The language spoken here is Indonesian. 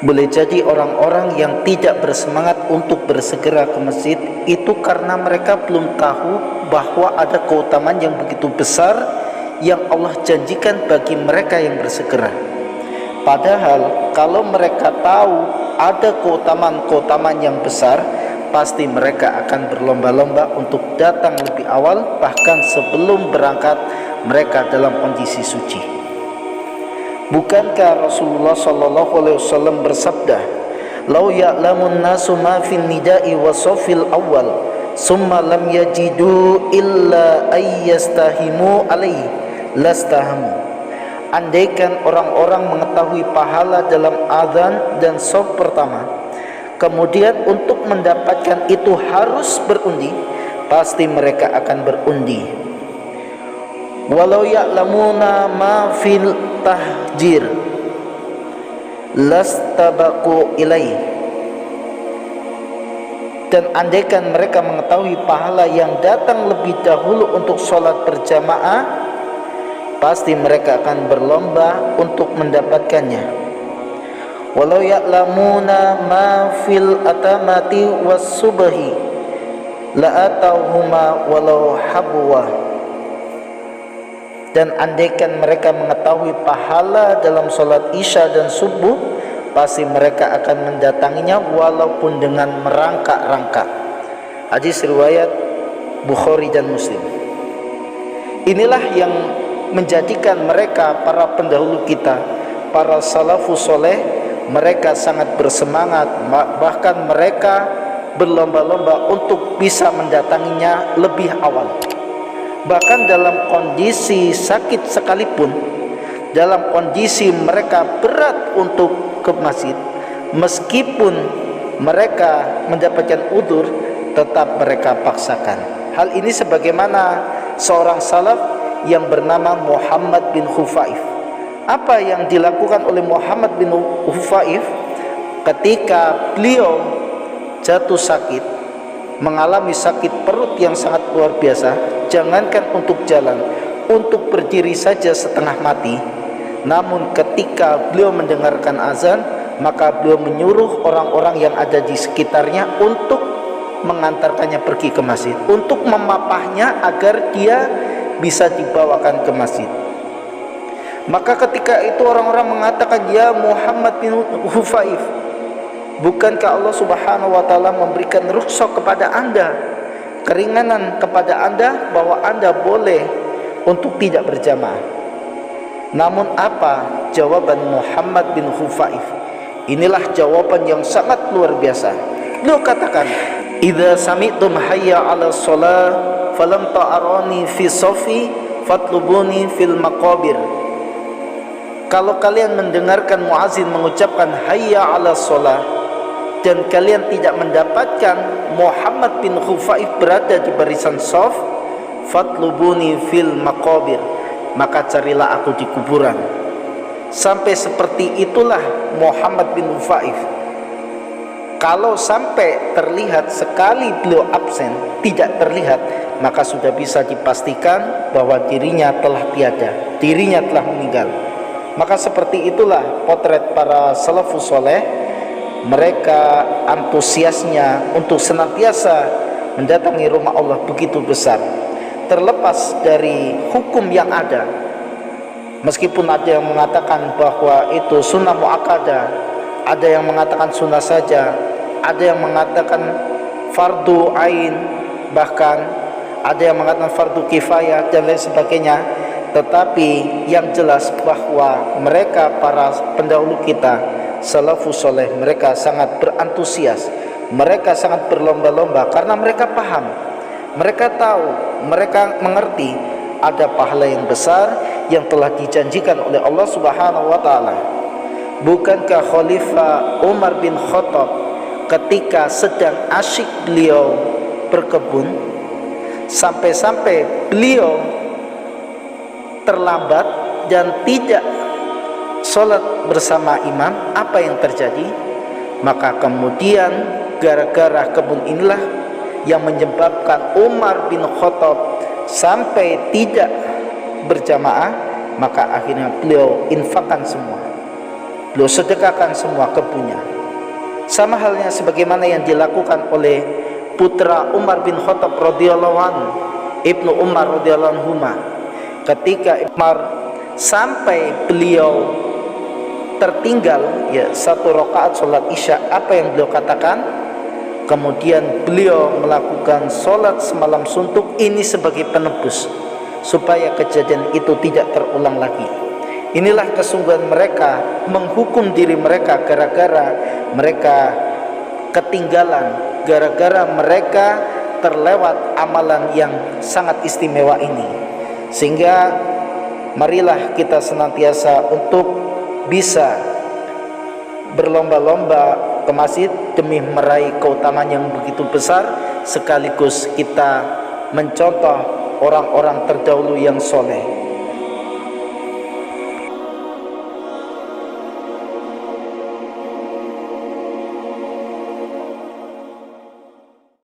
Boleh jadi orang-orang yang tidak bersemangat untuk bersegera ke masjid itu karena mereka belum tahu bahwa ada keutamaan yang begitu besar yang Allah janjikan bagi mereka yang bersegera. Padahal kalau mereka tahu ada keutamaan-keutamaan yang besar, pasti mereka akan berlomba-lomba untuk datang lebih awal, bahkan sebelum berangkat mereka dalam kondisi suci. Bukankah Rasulullah sallallahu alaihi wasallam bersabda, "Lau ya'lamun nasu ma fil nida'i wa safil awal, summa lam yajidu illa ayyastahimu alaihi lastahamu." Andaikan orang-orang mengetahui pahala dalam azan dan shaf pertama, kemudian untuk mendapatkan itu harus berundi, pasti mereka akan berundi. Walau ya'lamuna ma fil tahjir lastabaku ilaih. Dan andaikan mereka mengetahui pahala yang datang lebih dahulu untuk sholat berjamaah, pasti mereka akan berlomba untuk mendapatkannya. Walau ya'lamuna ma fil atamati was subhi la atauhuma walau habwa. Dan andaikan mereka mengetahui pahala dalam sholat isya dan subuh, pasti mereka akan mendatanginya walaupun dengan merangkak-rangkak. Hadis riwayat Bukhari dan Muslim. Inilah yang menjadikan mereka, para pendahulu kita, para salafus soleh, mereka sangat bersemangat, bahkan mereka berlomba-lomba untuk bisa mendatanginya lebih awal. Bahkan dalam kondisi sakit sekalipun, dalam kondisi mereka berat untuk ke masjid, meskipun mereka mendapatkan udzur, tetap mereka paksakan. Hal ini sebagaimana seorang salaf yang bernama Muhammad bin Khufaif. Apa yang dilakukan oleh Muhammad bin Khufaif ketika beliau jatuh sakit, mengalami sakit perut yang sangat luar biasa, jangankan untuk jalan, untuk berdiri saja setengah mati. Namun ketika beliau mendengarkan azan, maka beliau menyuruh orang-orang yang ada di sekitarnya untuk mengantarkannya pergi ke masjid, untuk memapahnya agar dia bisa dibawakan ke masjid. Maka ketika itu orang-orang mengatakan, "Ya Muhammad bin Khufaif, bukankah Allah subhanahu wa ta'ala memberikan rukhsah kepada anda, keringanan kepada anda, bahwa anda boleh untuk tidak berjamaah?" Namun apa jawaban Muhammad bin Khufaif? Inilah jawaban yang sangat luar biasa. Beliau katakan, "Idza sami'tum hayya 'ala shalah falam ta'arani fi safi fatlubuni fil maqabir." Kalau kalian mendengarkan muazin mengucapkan hayya 'ala shalah dan kalian tidak mendapatkan Muhammad bin Khufaif berada di barisan shaf, fatlubuni fil maqabir, maka carilah aku di kuburan. Sampai seperti itulah Muhammad bin Khufaif. Kalau sampai terlihat sekali beliau absen, tidak terlihat, maka sudah bisa dipastikan bahwa dirinya telah tiada, dirinya telah meninggal. Maka seperti itulah potret para salafus soleh. Mereka antusiasnya untuk senantiasa mendatangi rumah Allah begitu besar, terlepas dari hukum yang ada. Meskipun ada yang mengatakan bahwa itu sunnah muakkadah, ada yang mengatakan sunnah saja, ada yang mengatakan fardu ain, bahkan ada yang mengatakan fardu kifayah dan lain sebagainya. Tetapi yang jelas bahwa mereka, para pendahulu kita, salafus soleh, mereka sangat berantusias, mereka sangat berlomba-lomba karena mereka paham, mereka tahu, mereka mengerti ada pahala yang besar yang telah dijanjikan oleh Allah subhanahu wa ta'ala. Bukankah Khalifah Umar bin Khattab ketika sedang asyik beliau berkebun, sampai-sampai beliau terlambat dan tidak sholat bersama imam, apa yang terjadi? Maka kemudian gara-gara kebun inilah yang menyebabkan Umar bin Khattab sampai tidak berjamaah, maka akhirnya beliau infakkan semua. beliau sedekahkan semua kebunnya. Sama halnya sebagaimana yang dilakukan oleh putra Umar bin Khattab radhiyallahu anhu, Ibnu Umar radhiyallahu anhu, ketika Umar sampai beliau tertinggal satu rakaat sholat isya, apa yang beliau katakan? Kemudian beliau melakukan sholat semalam suntuk ini sebagai penebus supaya kejadian itu tidak terulang lagi. Inilah kesungguhan mereka menghukum diri mereka gara-gara mereka ketinggalan, gara-gara mereka terlewat amalan yang sangat istimewa ini. Sehingga marilah kita senantiasa untuk bisa berlomba-lomba ke masjid demi meraih keutamaan yang begitu besar, sekaligus kita mencontoh orang-orang terdahulu yang soleh.